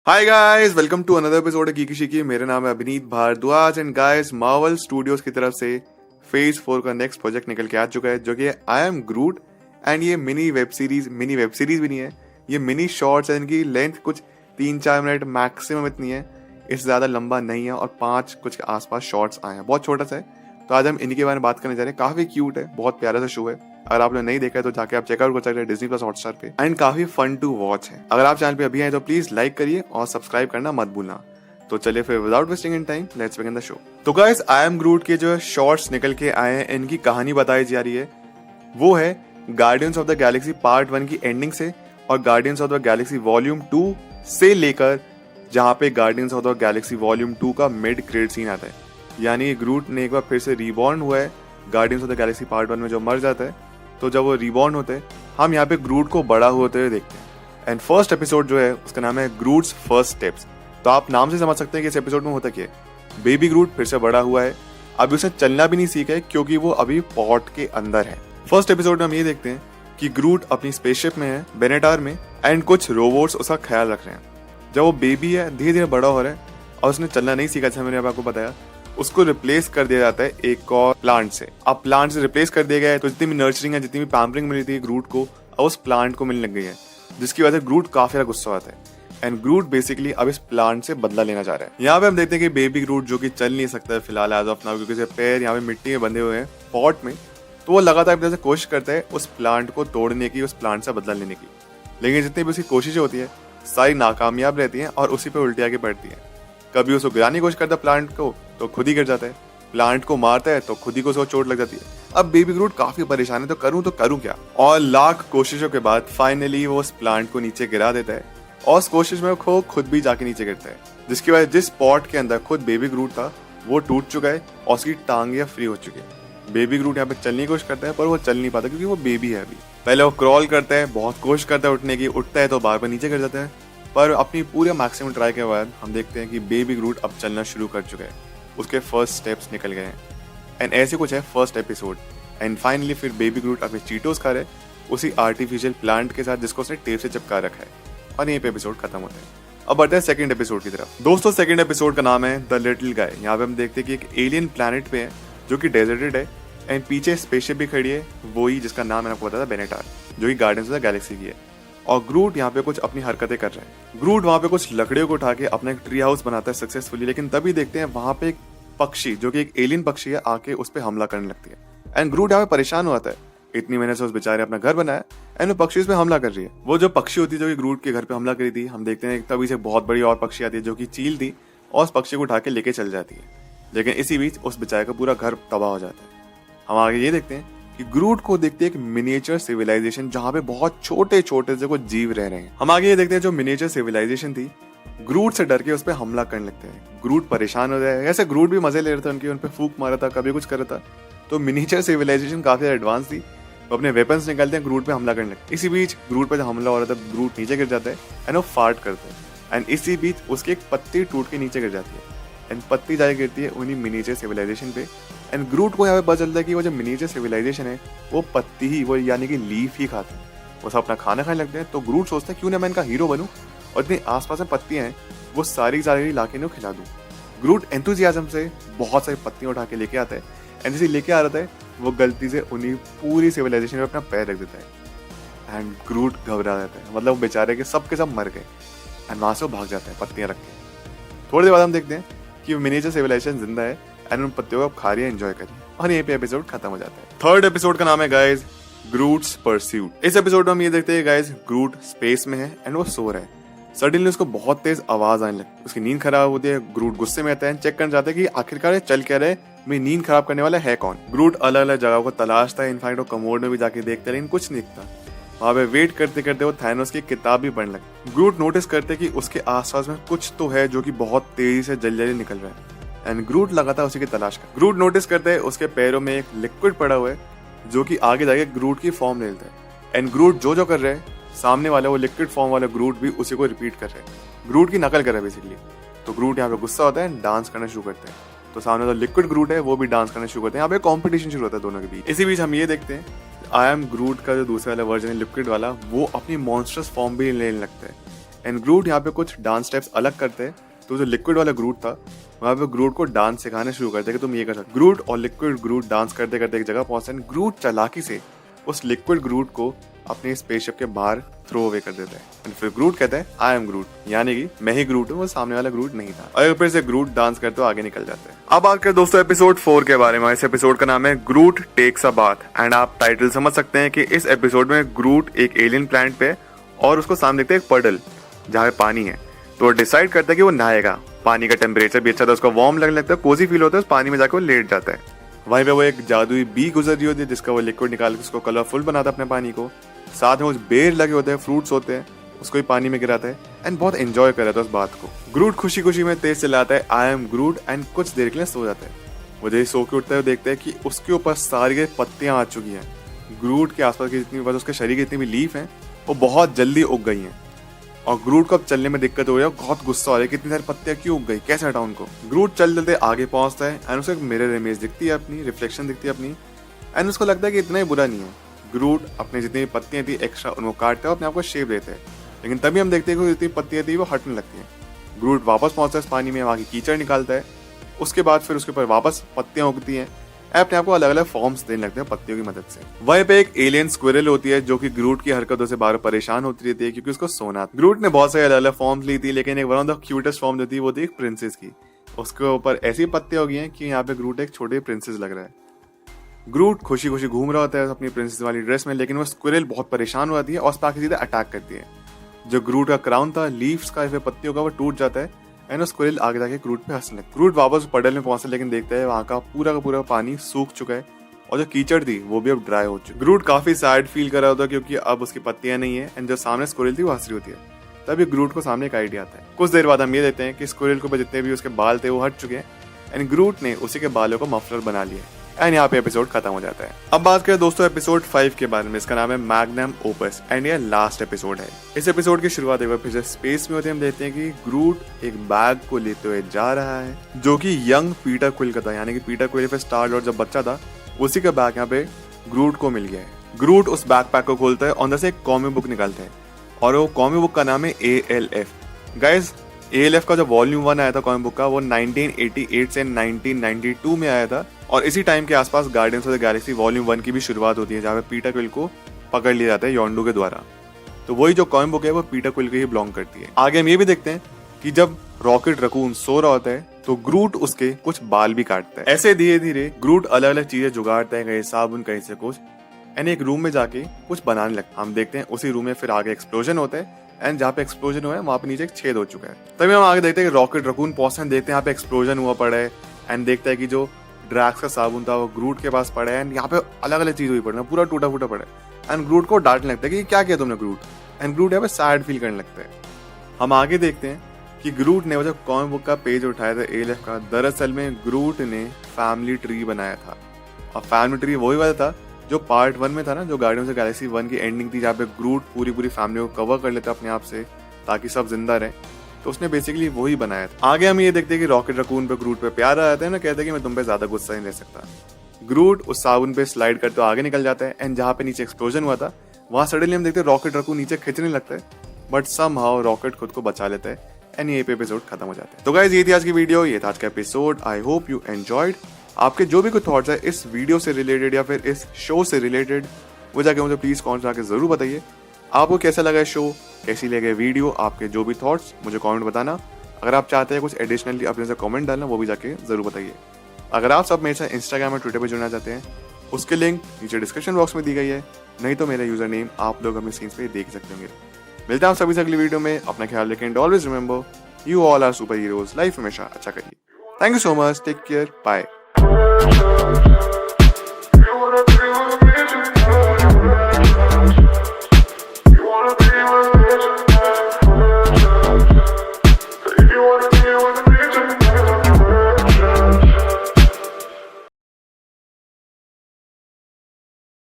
Hi guys, welcome to another episode की शिकी। मेरा नाम है Abhineet Bhardwaj and guys, Marvel Studios की तरफ से फेज 4 का नेक्स्ट प्रोजेक्ट निकल के आ चुका है, जो कि आई एम ग्रूट। एंड ये मिनी वेब सीरीज भी नहीं है, ये मिनी शॉर्ट्स है। इनकी लेंथ कुछ 3-4 मिनट मैक्सिमम इतनी है, इससे ज्यादा लंबा नहीं है। और 5 कुछ के आसपास शॉर्ट्स आए हैं, बहुत छोटा सा है। तो आज हम इन्हीं के बारे में बात करने जा रहे हैं। काफी क्यूट है, बहुत प्यारा सा शो है। अगर आपने नहीं देखा है तो जाके आप चेकआउट कर सकते हैं डिज्नी प्लस हॉटस्टार पे। एंड काफी फन टू वॉच है। अगर आप चैनल पे अभी आए तो प्लीज लाइक करिए और सब्सक्राइब करना मत भूलना। तो चलिए फिर without wasting in time let's begin the show. तो गाइस, आई एम ग्रूट के जो शॉर्ट्स निकल के आए हैं, इनकी कहानी बताई जा रही है। वो है guardians of the Galaxy part 1 की एंडिंग से और guardians of the Galaxy volume 2 से लेकर जहां पे guardians of the Galaxy volume 2 का मिड क्रेडिट सीन आता है। यानी ग्रूट ने एक बार फिर से रीबॉर्न हुआ है guardians of the Galaxy part 1 में जो मर जाता है। तो जब वो रीबॉर्न होते हैं, हम यहाँ पे ग्रूट को बड़ा होते हुए देखते हैं। एंड फर्स्ट एपिसोड जो है उसका नाम है ग्रूट्स फर्स्ट स्टेप्स। तो आप नाम से समझ सकते हैं कि इस एपिसोड में होता क्या है। बेबी ग्रूट फिर से बड़ा हुआ है, अभी उसने चलना भी नहीं सीखा है क्योंकि वो अभी पॉट के अंदर है। फर्स्ट एपिसोड में हम ये देखते हैं कि ग्रूट अपनी स्पेसशिप में है, बेनेटार में, एंड कुछ रोबोट्स उसका ख्याल रख रहे हैं। जब वो बेबी है, धीरे धीरे बड़ा हो रहा है और उसने चलना नहीं सीखा, जैसे मैंने आपको बताया, उसको रिप्लेस कर दिया जाता है एक और प्लांट से। अब प्लांट से रिप्लेस कर दिया गया है तो जितनी भी नर्चरिंग है, जितनी भी पैम्परिंग मिली थी ग्रूट को, अब उस प्लांट को मिलने लग गई है, जिसकी वजह से ग्रूट काफी ज्यादा गुस्सा आता है। एंड ग्रूट बेसिकली अब इस प्लांट से बदला लेना चाह रहा है। यहाँ पे हम देखते हैं कि बेबी ग्रूट जो कि चल नहीं सकता है फिलहाल एज ऑफ नाउ, क्योंकि उसके पैर यहाँ पे मिट्टी में बंधे हुए हैं पॉट में। तो वो लगातार अपने से कोशिश करता है उस प्लांट को तोड़ने की, उस प्लांट से बदला लेने की। लेकिन जितनी भी उसकी कोशिशें होती है सारी नाकामयाब रहती हैं और उसी पे उल्टी आके पड़ती है। कभी उसको गिराने की कोशिश करता है प्लांट को तो खुद ही गिर जाता है, प्लांट को मारता है तो खुद ही को उसको चोट लग जाती है। अब बेबी ग्रूट काफी परेशान है, तो करूं क्या। और लाख कोशिशों के बाद फाइनली वो उस प्लांट को नीचे गिरा देता है और उस कोशिश में वो खुद भी जाके नीचे गिरता है, जिसकी वजह जिस पॉट के अंदर खुद बेबी ग्रूट था वो टूट चुका है और उसकी टांगे फ्री हो चुकी है। बेबी ग्रूट यहाँ पे चलने की कोशिश करता है पर वो चल नहीं पाता क्योंकि वो बेबी है अभी। पहले वो क्रॉल करता है, बहुत कोशिश करता है उठने की, उठता है तो बार बार नीचे गिर जाता है। पर अपनी पूरे मैक्सिमम ट्राई के बाद हम देखते हैं कि बेबी ग्रूट अब चलना शुरू कर चुका है, उसके फर्स्ट स्टेप्स निकल गए हैं। एंड ऐसे कुछ है फर्स्ट एपिसोड। एंड फाइनली फिर बेबी ग्रूट अपने चीटोस खा रहे उसी आर्टिफिशियल प्लांट के साथ जिसको उसने टेप से चिपका रखा है। और यहीं पे एपिसोड खत्म होता है। अब बढ़ते हैं सेकंड एपिसोड की तरफ। दोस्तों, सेकंड एपिसोड का नाम है द लिटिल गाय। यहाँ पे हम देखते हैं कि एक एलियन प्लैनेट पे है जो कि डेजर्टेड है एंड पीछे स्पेसशिप भी खड़ी है, वही जिसका नाम मैंने आपको बताया था, बेनेटार, जो कि गार्डियंस ऑफ द गैलेक्सी की है। और ग्रूट यहाँ पे कुछ अपनी हरकतें कर रहे हैं। ग्रूट वहाँ पे कुछ लकड़ियों को उठा के अपना एक ट्री हाउस बनाता है सक्सेसफुली, लेकिन तभी देखते हैं वहां पे एक पक्षी जो कि एक एलियन पक्षी है आके उस पर हमला करने लगती है। एंड ग्रूट यहाँ पे परेशान होता है, इतनी मेहनत से उस बेचारे अपना घर बनाया एंड वो पक्षी उस पर हमला कर रही है। वो जो पक्षी होती है जो कि ग्रूट के घर पे हमला करी थी, हम देखते हैं तभी से बहुत बड़ी और पक्षी आती है जो कि चील थी और उस पक्षी को उठा के लेके चल जाती है। लेकिन इसी बीच उस बेचारे का पूरा घर तबाह हो जाता है। हम आगे ये देखते हैं कि ग्रूट को देखते हैं एक मिनिएचर सिविलाइजेशन जहां पे बहुत छोटे छोटे से कुछ जीव रह रहे हैं। हम आगे ये देखते हैं जो मिनिएचर सिविलाइजेशन थी, ग्रूट से डर के उस पर हमला करने लगते हैं। ग्रूट परेशान हो जाए, ऐसे ग्रूट भी मजे ले रहे थे, उनके उन पे फूक मारा था, कभी कुछ कर रहा था। तो मिनिएचर सिविलाइजेशन काफी एडवांस थी, वो अपने वेपन्स निकालते हैं, ग्रूट पे हमला करने लगते हैं। इसी बीच ग्रूट पे जब हमला हो रहा था, ग्रूट नीचे गिर जाता है एंड वो फार्ट करता है। एंड इसी बीच उसकी एक पत्ती टूट के नीचे गिर जाती है एंड पत्ती जाके गिरती है उन्हीं मिनिएचर सिविलाइजेशन पे। एंड ग्रूट को यहाँ पे पता चलता है कि वो जो मिनिएचर सिविलाइजेशन है वो पत्ती ही, वो यानी कि लीफ ही खाता है। वो सब अपना खाना खाने लगते हैं। तो ग्रूट सोचता है क्यों ना मैं इनका हीरो बनूं और इतनी आसपास में पत्तियां हैं वो सारी लाके इन्हें खिला दूं। ग्रूट एंथुजियाज्म से बहुत सारी पत्तियां उठा के लेके आता है एंड जैसे लेके आ रहा है वो गलती से उन्हीं पूरी सिविलाइजेशन में अपना पैर रख देता है। एंड ग्रूट घबरा जाता है, मतलब वो बेचारे के सब मर गए। एंड वहां से वो भाग जाता है पत्तियां रख के। थोड़ी देर बाद हम देखते हैं कि मिनिएचर सिविलाइजेशन जिंदा है एंड उन पत्तियों को खा रही है, एंजॉय करिए। और यहीं पे एपिसोड खत्म हो जाता है। थर्ड एपिसोड का नाम है गाइस ग्रूट्स परस्यूट। इस एपिसोड में हम ये देखते हैं गाइस ग्रूट स्पेस में है एंड वो सो रहा है। सडनली उसको बहुत तेज आवाज आने लगती है, उसकी नींद खराब होती है। ग्रूट गुस्से में आता है, चेक करना चाहता है कि आखिरकार ये चल क्या रहा है, मेरी नींद खराब करने वाला है कौन। ग्रूट अलग अलग जगह को तलाशता है, इनफैक्ट वो कमोड में भी जाके देखता है लेकिन कुछ नहीं दिखता। वहां पे वेट करते करते वो थैनोस की किताब भी पढ़ने लगता है। ग्रूट नोटिस करते कि उसके आसपास में कुछ तो है जो कि बहुत तेजी से जल्दी निकल रहा है एंड ग्रूट लगातार उसी की तलाश कर। ग्रूट नोटिस करते हैं उसके पैरों में एक लिक्विड पड़ा हुआ है जो कि आगे जाके ग्रूट की फॉर्म ले लेता है। एंड ग्रूट जो कर रहे हैं, सामने वाला वो लिक्विड फॉर्म वाला ग्रूट भी उसी को रिपीट कर रहे हैं, ग्रूट की नकल कर रहा है बेसिकली। तो ग्रूट यहाँ पे गुस्सा होता है, डांस करना शुरू करते हैं। तो सामने जो लिक्विड ग्रूट है वो भी डांस करना शुरू करते हैं। यहाँ पे कॉम्पिटिशन शुरू होता है दोनों के बीच। इसी बीच हम ये देखते हैं आई एम ग्रूट का जो दूसरा वाला वर्जन है लिक्विड वाला, वो अपनी मॉन्स्टर्स फॉर्म भी लेने लगता है एंड ग्रूट यहाँ पे कुछ डांस स्टेप्स अलग करते हैं। तो जो लिक्विड वाला ग्रूट था वहाँ पे ग्रूट को डांस सिखाने शुरू करते हैं कि तुम ये कर सकते। ग्रूट और लिक्विड ग्रूट डांस करते करते एक जगह पहुंचते हैं। ग्रूट चालाकी से उस लिक्विड ग्रूट को अपने स्पेसशिप के बाहर थ्रो अवे कर देता है। एंड फिर ग्रूट कहता है आई एम ग्रूट, यानी कि मैं ही ग्रूट हूँ, वो सामने वाला ग्रूट नहीं था। और फिर से ग्रूट डांस करते हुए आगे निकल जाते हैं। अब बात करें दोस्तों एपिसोड 4 के बारे में। इस एपिसोड का नाम है ग्रूट टेक्स अ बाथ। एंड आप टाइटल समझ सकते हैं कि इस एपिसोड में ग्रूट एक एलियन प्लैनेट पे और उसको सामने देखते हैं एक पडल जहाँ पे पानी है। तो वो डिसाइड करता है कि वो नहाएगा। पानी का टेम्परेचर भी अच्छा था, उसका वार्म लगने लगता है, कोजी फील होता है, उस पानी में जाकर वो लेट जाता है। वहीं पे वो एक जादुई बी गुजर रही होती है जिसका वो लिक्विड निकाल के उसको कलरफुल बनाता है अपने पानी को। साथ में कुछ बेर लगे होते हैं, फ्रूट्स होते हैं, उसको ही पानी में गिराता है एंड बहुत एंजॉय कर रहा था उस बात को। ग्रूट खुशी खुशी में तेज चिल्लाता है आई एम ग्रूट एंड कुछ देर के लिए सो जाता है। वो जैसे सो के उठता है देखता है कि उसके ऊपर सारी पत्तियां आ चुकी हैं। ग्रूट के आसपास की जितनी उसके शरीर की जितनी भी लीफ हैं वो बहुत जल्दी उग गई हैं। और ग्रूट को अब चलने में दिक्कत हो रही है, बहुत गुस्सा हो रहा है कि इतनी सारी पत्तियां क्यों उग गई, कैसे हटाऊं उनको। ग्रूट चल चलते आगे पहुंचता है एंड उसे एक मिरर इमेज दिखती है, अपनी रिफ्लेक्शन दिखती है अपनी। एंड उसको लगता है कि इतना ही बुरा नहीं है। ग्रूट अपनी जितनी पत्तियां थी एक्स्ट्रा उनको काटता है, अपने आप को शेप देते हैं। लेकिन तभी हम देखते हैं कि जितनी पत्तियां थी वो हटने लगती हैं। ग्रूट वापस पहुंचता है इस पानी में, वहां की कीचड़ निकालता है। उसके बाद फिर उसके ऊपर वापस पत्तियां उगती हैं, अपने आप को अलग अलग फॉर्म्स देने लगते हैं पत्तियों की मदद से। वहीं पे एक एलियन स्क्विरल होती है जो कि ग्रूट की हरकतों से बार परेशान होती रहती है क्योंकि उसको सोना। ग्रूट ने बहुत सारी अलग अलग फॉर्म्स ली थी, लेकिन एक one of the cutest form जो थी वो थी एक प्रिंसेस की। उसके ऊपर ऐसी पत्तियां हो गई हैं कि यहाँ पे ग्रूट एक छोटे प्रिंसेस लग रहा है। ग्रूट खुशी खुशी घूम रहा होता है अपनी प्रिंसेस वाली ड्रेस में, लेकिन वो स्क्विरल बहुत परेशान हो जाती है और उस पर सीधे अटैक करती है। जो ग्रूट का क्राउन था लीव्स का या पत्तियों का वो टूट जाता है एंड स्क्विरल आगे जाके ग्रूट पे हंसने लगता है। ग्रूट वापस पडल में पहुंचता है लेकिन देखता है वहां का पूरा पानी सूख चुका है और जो कीचड़ थी वो भी अब ड्राई हो चुकी। ग्रूट काफी सैड फील कर रहा होता है क्योंकि अब उसकी पत्तियां नहीं है एंड जो सामने स्क्विरल थी वो हंस रही होती है। तभी ग्रूट को सामने एक आइडिया आता है। कुछ देर बाद हम ये देखते हैं कि स्क्विरल के ऊपर जितने भी उसके बाल थे वो हट चुके हैं एंड ग्रूट ने उसी के बालों को मफलर बना लिया एंड यहाँ पे एपिसोड खत्म हो जाता है। अब बात करें दोस्तों एपिसोड 5 के बारे में। इसका नाम है मैग्नम ओपस एंड ये लास्ट एपिसोड है। इस एपिसोड की शुरुआत एक बार फिर से स्पेस में होते हैं। हम देखते हैं कि ग्रूट एक बैग को लेते हुए जा रहा है जो कि यंग पीटर क्विल का था, यानी कि पीटर क्विल पे स्टार लॉर्ड जब बच्चा था उसी का बैग यहाँ पे ग्रूट को मिल गया है। ग्रूट उस बैकपैक को खोलता है और अंदर से एक कॉमिक बुक निकालता है और वो कॉमिक बुक का नाम है ALF। गाइस ALF का जो वॉल्यूम 1 आया था कॉमिक बुक का वो 1988 से 1992 में आया था और इसी टाइम के आसपास guardians of the Galaxy volume 1 की भी शुरुआत होती है जहाँ पे पीटर क्विल को पकड़ लिया जाता है योंडू के द्वारा। तो वही जो कॉमिक बुक है वो पीटर क्विल के ही बिलोंग करती है। आगे हम ये भी देखते हैं कि जब रॉकेट रकून सो रहा होता है तो ग्रूट उसके कुछ बाल भी काटता है। ऐसे धीरे धीरे ग्रूट अलग अलग चीजें जुगाड़ता है, कहीं साबुन कहीं से कुछ, एंड एक रूम में जाके कुछ बनाने लगता है। हम देखते हैं उसी रूम में फिर आगे एक्सप्लोजन होता है एंड जहाँ पे एक्सप्लोजन हुआ है वहां पे नीचे एक छेद हो चुका है। तभी हम आगे देखते हैं कि रॉकेट रकून पहुंचते हैं, देखते हैं यहाँ पे एक्सप्लोजन हुआ पड़ा है एंड देखता है कि जो ड्रैक्स का साबुन था वो ग्रूट के पास पड़ा है एंड यहाँ पे अलग अलग चीज हुई पड़ा है, पूरा टूटा फूटा पड़ा है एंड ग्रूट को डांटने लगता है कि क्या किया तुमने ग्रूट, एंड ग्रूट यहाँ पे सैड फील करने लगता है। हम आगे देखते हैं कि ग्रूट ने वो जब कॉमिक बुक का पेज उठाया था ALF का, दरअसल में ग्रूट ने फैमिली ट्री बनाया था और फैमिली ट्री वही वाला था जो पार्ट 1 में था ना, जो गार्डियंस ऑफ द गैलेक्सी 1 की एंडिंग थी जहाँ पे ग्रूट पूरी फैमिली को कवर कर लेता अपने आप से ताकि सब जिंदा रहे। तो उसने बेसिकली वही बनाया था। आगे हम ये देखते हैं कि रॉकेट रकून पे ग्रूट पे प्यार आ जाता है ना, कहते हैं कि मैं तुम पे ज्यादा गुस्सा नहीं रह सकता। ग्रूट उस साबुन पे स्लाइड करते आगे निकल जाता है एंड जहाँ पे नीचे एक्सप्लोजन हुआ था वहां सडनली हम देखते हैं रॉकेट रकून नीचे खींचने लगता है, बट समहाउ रॉकेट खुद को बचा लेता है एंड ये एपिसोड खत्म हो जाता है। तो गाइस ये थी आज की वीडियो, ये था आज का episode. I hope you enjoyed. आपके जो भी कुछ थॉट्स है इस वीडियो से रिलेटेड या फिर इस शो से रिलेटेड वो जाके मुझे प्लीज कमेंट जाके जरूर बताइए। आपको कैसा लगा शो, कैसी लगे वीडियो, आपके जो भी थॉट्स मुझे कमेंट बताना। अगर आप चाहते हैं कुछ एडिशनली अपने से कमेंट डालना वो भी जाके जरूर बताइए। अगर आप सब मेरे साथ इंस्टाग्राम और ट्विटर पर जुड़ना चाहते हैं उसके लिंक नीचे डिस्क्रिप्शन बॉक्स में दी गई है, नहीं तो मेरा यूजर नेम आप लोग अपने सीन्स पे देख सकते होंगे। मिलते हैं आप सभी से अगली वीडियो में। अपना ख्याल रखें and always remember you all are superheroes. Life हमेशा अच्छा करिए। Thank you so much, take care, bye.